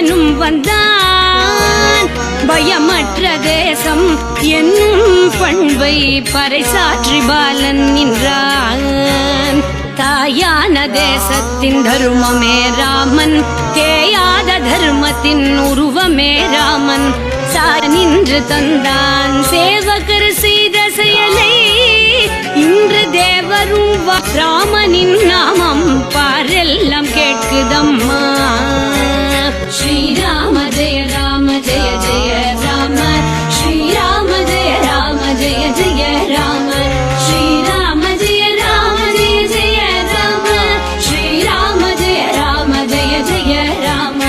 பயனும் வந்தான். பயமற்ற தேசம் என்னும் பண்பை பறைசாற்றி பாலன் நின்றான். தாயான தேசத்தின் தர்மமே ராமன், தேயாத தர்மத்தின் உருவமே ராமன். நின்று தந்தான் சேவகர் செய்த செயலை இன்று தேவரும் ராமனின் நாமம் பாரெல்லாம் கேட்குதம்மா. ஸ்ரீராம ஜெய ராம ஜெய ஜெய ராம, ஸ்ரீராம ஜெய ராம ஜெய ஜெய ராம, ஸ்ரீராம ஜெய ராம ஜெய ஜெய ராம, ஸ்ரீராம ஜெய ராம ஜெய ஜெய ராம.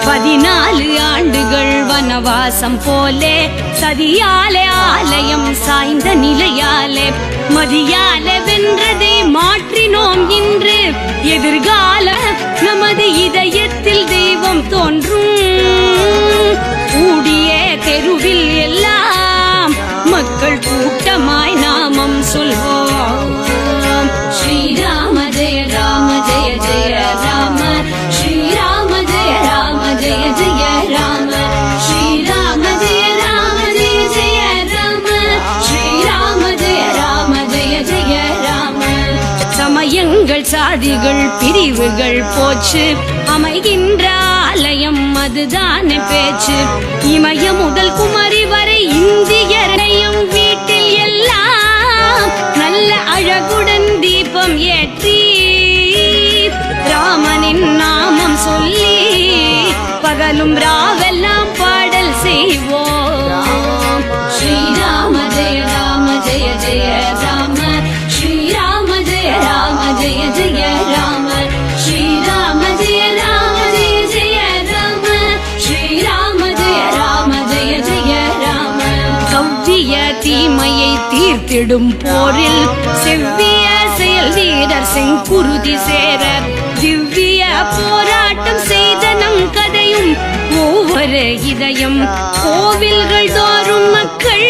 14 ஆண்டுகள் வனவாசம் போலே சதியாலே ஆலயம் சாய்ந்த நிலையாலே மதியாலே வென்றதை மாற்றினோம் இன்று. எதிர்கால நமது இதயத்தில் தெய்வம் தோன்றும். கூடிய தெருவில் எல்லாம் மக்கள் கூட்டமாய் நாமம் சொல்வோம். ஸ்ரீராம ஜெய ராம ஜெய ஜெய ராம, ஸ்ரீராம ஜெய ராம ஜெய ஜெய ராம, ஸ்ரீராம ஜெய ராம ஜெய ஜெய ராம, ஸ்ரீராம ஜெய ராம ஜெய ஜெய ராம. சமயங்கள் சாதிகள் பிரிவுகள் போச்சு, அமைகின்ற ஆலயம் அதுதானே பேச்சு. இமய முதல் குமரி வரை இந்தியரையும் வீட்டில் எல்லாம் நல்ல அழகுடன் தீபம் ஏற்றி ராமனின் நாமம் சொல்லி பகலும் ராவெல்லாம் பாடல் செய்வோம். ஸ்ரீராம ஜெய ராம ஜெய ஜெய ராம, ஸ்ரீராம ஜெய ராம ஜெய ஜெய ராம, ஸ்ரீராம ஜெய ராம ஜெய ஜெய ராம, ஸ்ரீராம ஜெய ராம ஜெய ஜெய ராம. கவ்விய தீமையை தீர்த்திடும் போரில் செவ்விய செயல் வீரர் செங்குருதி சேர திவ்ய போராட்டம் செய்த நம் கதையும் ஒவ்வொரு இதயம். கோவில்கள் தோறும் மக்கள்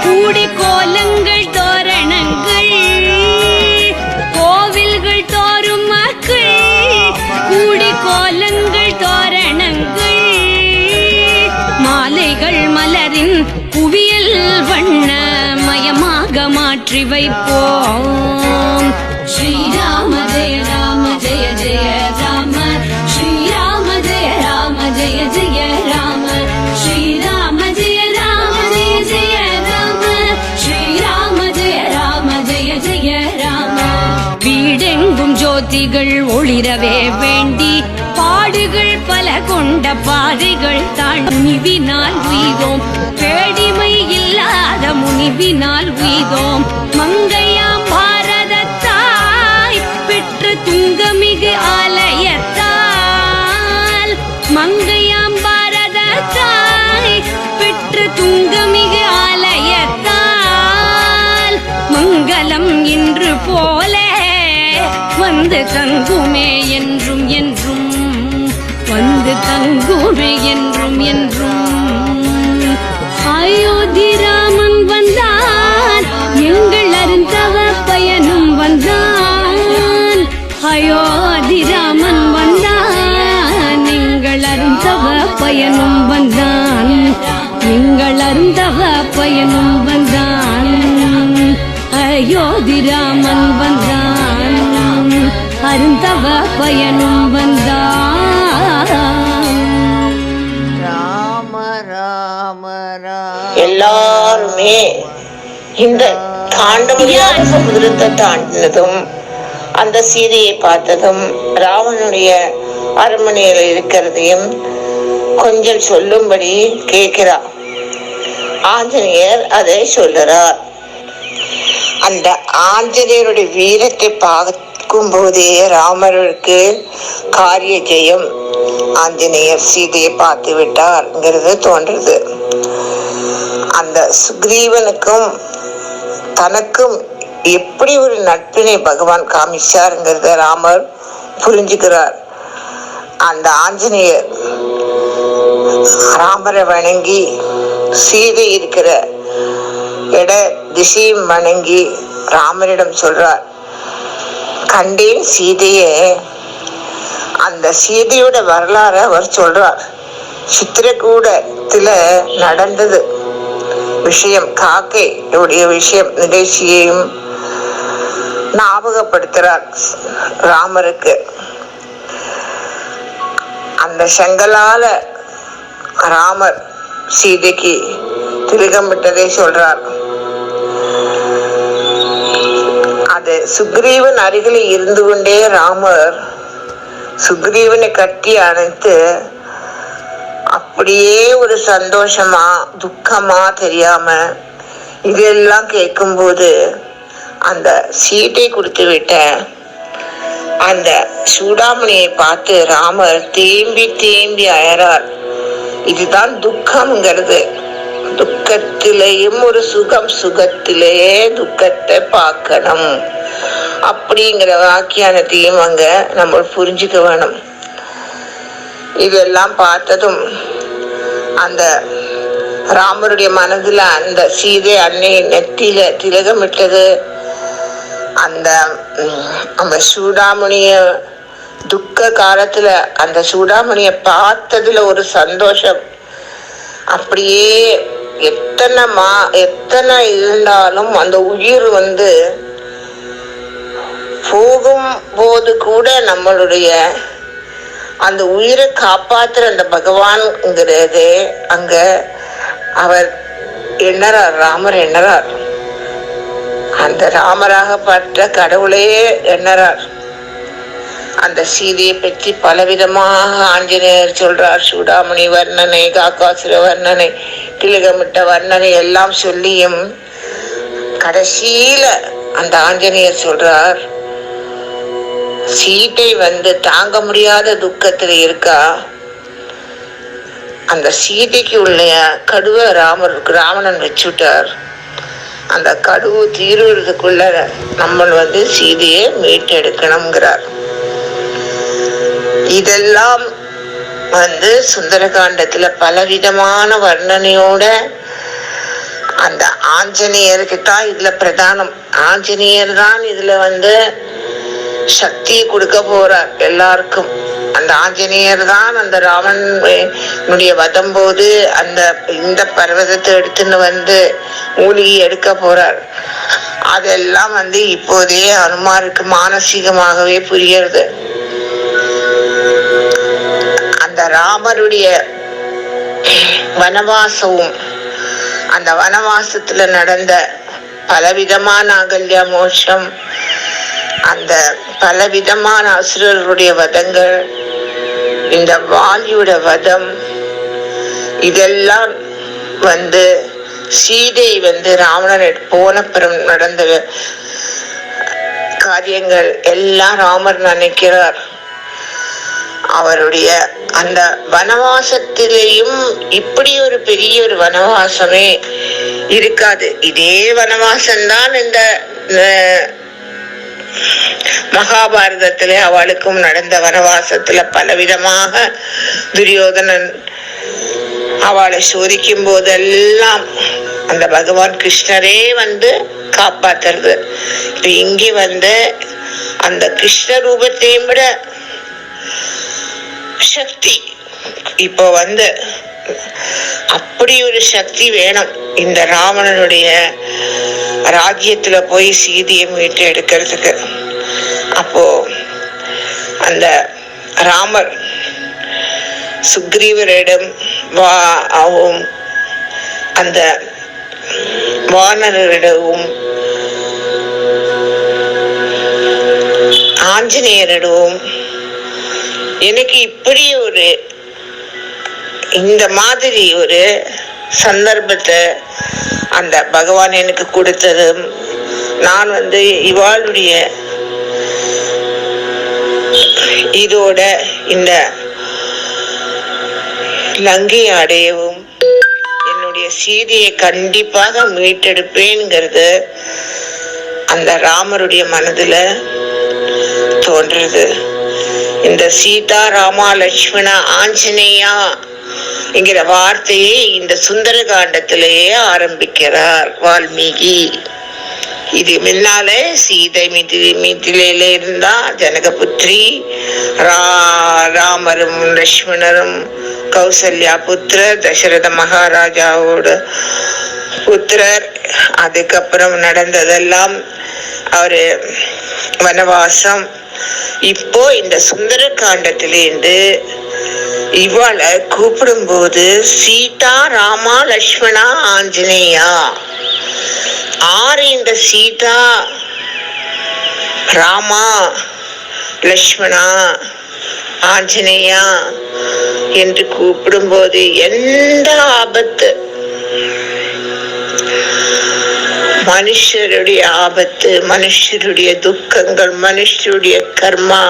கூடி கோலங்கள் தோரணங்கள், கோவில்கள் தோறும் மக்கள் கூடி கோலங்கள் தோரணங்கள், மாலைகள் மலரின் குவியல் வண்ண மயமாக மாற்றி வைப்போம். ஸ்ரீராம ஜெய ராம ஜெய ஜெய ராம, ஸ்ரீராம ஜெய ராம ஜெய ஜெய ராம, ஸ்ரீராம ஜெய ராம ஜெய ஜெய ராம, ஸ்ரீராம ஜெய ராம ஜெய ஜெய ராம. வீடெங்கும் ஜோதிகள் ஒளிரவே வேண்டி பாடுகள் பல கொண்ட பாதைகள் தாண்டி முனிவினால் உய்தோம். பேடிமை இல்லாத முனிவினால் உய்தோம். மங்கையாம் பாரதத்தாய் பெற்ற துங்கமிகு ஆலயத்தால், மங்கையாம் பாரதத்தாய் பெற்ற துங்கமிகு ஆலயத்தால் மங்களம் இன்று போல வந்து தங்குமே என்றும் என்றும், வந்து தங்குமே என்றும் என்றும். அயோத்தி ராமன் வந்தான், எங்கள் அருந்தவ பயனும் வந்தான். அயோத்தி ராமன் வந்தான், எங்கள் அருந்தவ பயனும் வந்தான், எங்கள் அருந்தவ பயனும் வந்தான். அயோத்தி ராமன் வந்தான், அருந்தவ பயனும் வந்தான். ராம ராம ராம. எல்லாருமே இந்த தாண்ட முடியாத சமுதிரத்தை தாண்டினதும், அந்த சீதையை பார்த்ததும், ராவனுடைய அரண்மனையில் இருக்கிறதையும் கொஞ்சம் சொல்லும்படி கேட்கிறார். ஆஞ்சநேயர் அதை சொல்லுறார். அந்த ஆஞ்சநேயருடைய வீரத்தை பார்க்கும் போதே ராமருக்கு காரிய ஜெயம். ஆஞ்சநேயர் சீதையை பார்த்து விட்டார்ங்கிறது தோன்றுது. அந்த சுக்ரீவனுக்கும் தனக்கும் எப்படி ஒரு நட்பினை பகவான் காமிச்சாருங்கிறத ராமர் புரிஞ்சுக்கிறார். அந்த ஆஞ்சநேயர் ராமரை வணங்கி சீதை இருக்கிற இட திசையும் வணங்கி ராமரிடம் சொல்றார், கண்டேன் சீதையே, அந்த சீதையோட வரலாறு அவர் சொல்றார். சித்திரகூடத்துல நடந்தது விஷயம், காக்கையுடைய விஷயம் நிகழ்ச்சியையும் ஞாபகப்படுத்துறார் ராமருக்கு. அந்த செங்கலால ராமர் சீதைக்கு திலகமிட்டதை சொல்றார். அது சுக்ரீவன் அருகில் இருந்து கொண்டே ராமர் சுக்ரீவனை கட்டி அணைத்து அப்படியே ஒரு சந்தோஷமா துக்கமா தெரியாம இதெல்லாம் கேட்கும்போது அந்த சீட்டை கொடுத்து விட்ட அந்த சூடாமணியை பார்த்து ராமர் தேம்பி தேம்பி அழறார். இதுதான் துக்கம்ங்கிறது. துக்கத்திலேயும் ஒரு சுகம், சுகத்திலேயே துக்கத்தை பார்க்கணும் அப்படிங்கிற வாக்கியானத்தையும் அங்க நம்ம புரிஞ்சுக்க வேணும். இதெல்லாம் பார்த்ததும் அந்த ராமருடைய மனதுல அந்த சீதை அன்னை நெத்தியில திலகமிட்டது, அந்த அந்த சூடாமணிய துக்க காலத்துல அந்த சூடாமணிய பார்த்ததுல ஒரு சந்தோஷம். அப்படியே எத்தனை இருந்தாலும் அந்த உயிர் போகும் போது கூட நம்மளுடைய அந்த உயிரை காப்பாத்துற அந்த பகவான்ங்கிறது அங்க அவர் எண்ணறார், ராமர் எண்ணறார். அந்த ராமராகப்பட்ட கடவுளையே எண்ணறார். அந்த சீதையை பற்றி பலவிதமாக ஆஞ்சநேயர் சொல்றார். சூடாமணி வர்ணனை, காக்காசுர வர்ணனை, திலகமிட்ட வர்ணனை எல்லாம் சொல்லியும் கடைசியில அந்த ஆஞ்சநேயர் சொல்றார், சீதை தாங்க முடியாத துக்கத்துல இருக்கா. அந்த சீதைக்கு உள்ள கடுவை ராவணன் வச்சுட்டார். அந்த கடுவு தீருறதுக்குள்ள நம்ம சீதையை மீட்டெடுக்கணுங்கிறார். இதெல்லாம் சுந்தரகாண்டத்துல பலவிதமான வர்ணனையோட அந்த ஆஞ்சநேயருக்கு தான் இதுல பிரதானம். ஆஞ்சநேயர் தான் இதுல சக்தியை கொடுக்க போறார் எல்லாருக்கும். அந்த ஆஞ்சநேயர் தான் அந்த ராவணனுடைய வதம் போது இந்த பர்வதத்தை எடுத்துன்னு மூலிகை எடுக்க போறார். அதெல்லாம் இப்போதே அனுமாருக்கு மானசீகமாகவே புரியுறது. அந்த ராமருடைய வனவாசமும் அந்த வனவாசத்துல நடந்த பலவிதமான அகல்யா மோட்சம், அந்த பலவிதமான அசுரர்களுடைய வதங்கள், இந்த வாலியோட வதம், இதெல்லாம் சீதை ராவணன் போனப்புறம் நடந்த காரியங்கள் எல்லாம் ராமர் நினைக்கிறார். அவருடைய அந்த வனவாசத்திலேயும் இப்படி ஒரு பெரிய ஒரு வனவாசமே இருக்காது. இதே வனவாசம்தான் இந்த மகாபாரதத்திலே அவளுக்கும் நடந்த வனவாசத்துல பலவிதமாக துரியோதனன் அவளை சோதிக்கும் போதெல்லாம் அந்த பகவான் கிருஷ்ணரே காப்பாத்துறது. இப்ப இங்கே அந்த கிருஷ்ண ரூபத்தையும் விட சக்தி இப்போ அப்படி ஒரு சக்தி வேணும் இந்த ராவணனுடைய ராஜ்யத்துல போய் சீதையை மீட்டு எடுக்கிறதுக்கு. அப்போ அந்த ராமர் சுக்ரீவரிடம் அந்த வானரிடமும் ஆஞ்சநேயரிடமும் எனக்கு இப்படி இந்த மாதிரி ஒரு சந்தர்ப்பத்தை அந்த பகவான் எனக்கு கொடுத்ததும், நான் இவாளுடைய இதோட இந்த லங்கை அடையவும் என்னுடைய சீதையை கண்டிப்பாக மீட்டெடுப்பேன்ங்கிறது அந்த ராமருடைய மனதுல தோன்றுறது. இந்த சீதா ராமா லட்சுமணா ஆஞ்சநேயா என்கிற வார்த்தையை இந்த சுந்தர காண்டத்திலேயே ஆரம்பிக்கிறார் வால்மீகி. இது முன்னாலே சீதை மிதிலையில இருந்தா ஜனகபுத்திரி ராமரும் லட்சுமணரும் கௌசல்யா புத்திரர், தசரத மகாராஜாவோட புத்திரர். அதுக்கப்புறம் நடந்ததெல்லாம் அவரு வனவாசம். இப்போ இந்த சுந்தர காண்டத்திலேருந்து இவளை கூப்பிடும்போது சீதா ராமா லட்சுமணா ஆஞ்சநேயா. ஆறு இந்த சீதா ராமா லட்சுமணா ஆஞ்சநேயா என்று கூப்பிடும்போது எந்த ஆபத்து, மனுஷருடைய ஆபத்து, மனுஷருடைய துக்கங்கள், மனுஷருடைய கர்மா,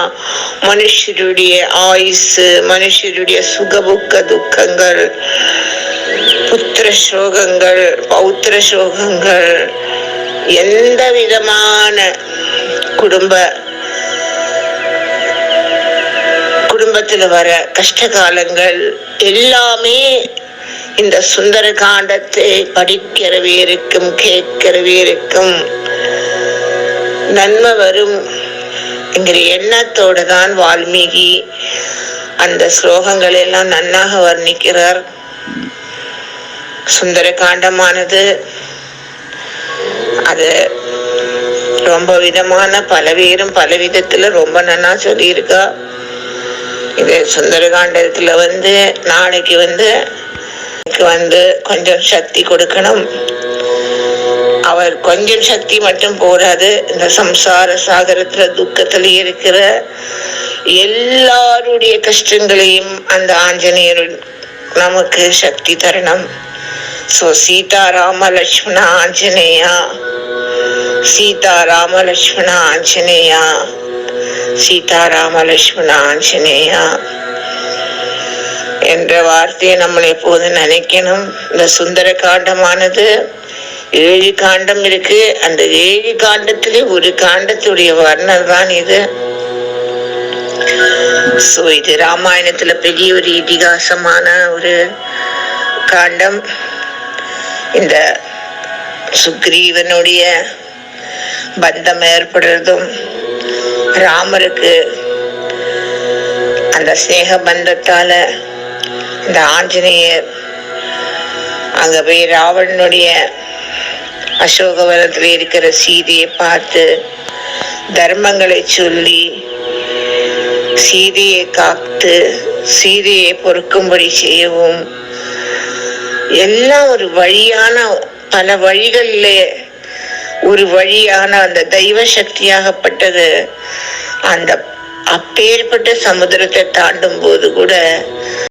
மனுஷருடைய ஆயுசு, மனுஷருடைய சுகபுக்க துக்கங்கள், புத்திர சோகங்கள், பௌத்திர சோகங்கள், எந்த விதமான குடும்பத்துல வர கஷ்ட காலங்கள் எல்லாமே இந்த சுந்தர காண்டத்தை படிக்கிறவருக்கும் கேட்கிறவருக்கும் நன்மை வரும் என்கிற எண்ணத்தோடு தான் வால்மீகி அந்த ஸ்லோகங்களை எல்லாம் நன்னாக வர்ணிக்கிறார். சுந்தர காண்டமானது அது ரொம்ப விதமான பலவேறும் பல விதத்துல ரொம்ப நன்னா சொல்லியிருக்கா. இது சுந்தர காண்டத்துல நாளைக்கு கொஞ்சம் சக்தி கொடுக்கணும். அவர் கொஞ்சம் சக்தி மட்டும் போராது, இந்த சம்சார சாகரத்துல துக்கத்துல இருக்கிற எல்லாருடைய கஷ்டங்களையும் அந்த ஆஞ்சநேயர் நமக்கு சக்தி தரணும். சோ சீதா ராம லட்சுமண ஆஞ்சநேயா, சீதா ராம லட்சுமண ஆஞ்சநேயா, சீதா ராம லட்சுமண ஆஞ்சநேயா என்ற வார்த்தையை நம்ம எப்போது நினைக்கணும். இந்த சுந்தர காண்டமானது 7 காண்டம் இருக்கு. அந்த 7 காண்டத்திலே ஒரு காண்டத்துடைய வர்ணம் தான் இது. சோ இது ராமாயணத்துல பெரிய ஒரு இதிகாசமான ஒரு காண்டம். இந்த சுக்ரீவனுடைய பந்தம் ஏற்படுறதும், ராமருக்கு அந்த ஸ்நேக பந்தத்தால இந்த ஆஞ்சநேயர் அங்க போய் ராவணனுடைய அசோகவனத்துல இருக்கிற சீதையை பார்த்து தர்மங்களை சொல்லி சீதையை காத்து சீதையை பொறுக்கும்படி செய்யவும், எல்லாம் ஒரு வழியான, பல வழிகளிலே ஒரு வழியான அந்த தெய்வ சக்தியாகப்பட்டது. அந்த அப்பேற்பட்ட சமுத்திரத்தை தாண்டும் போது கூட